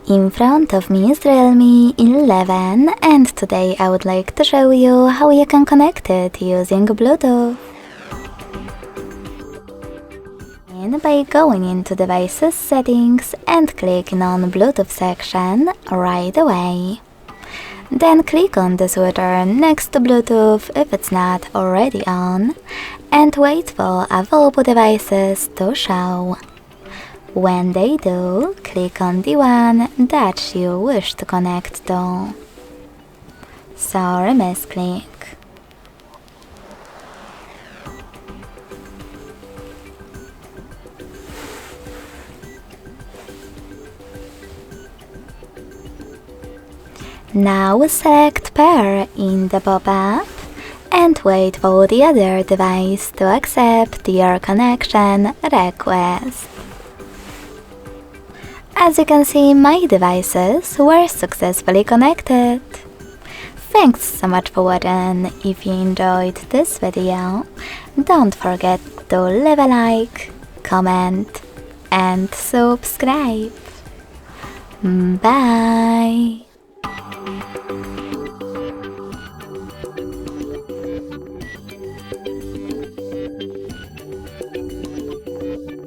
In front of me is Realme 11 and today I would like to show you how you can connect it using Bluetooth. By going into Devices Settings and clicking on Bluetooth section right away. Then click on the switcher next to Bluetooth if it's not already on and wait for available devices to show. When they do, click on the one that you wish to connect to. Sorry, misclick. Now select Pair in the pop-up and wait for the other device to accept your connection request. As you can see, my devices were successfully connected. Thanks so much for watching. If you enjoyed this video, don't forget to leave a like, comment and subscribe. Bye!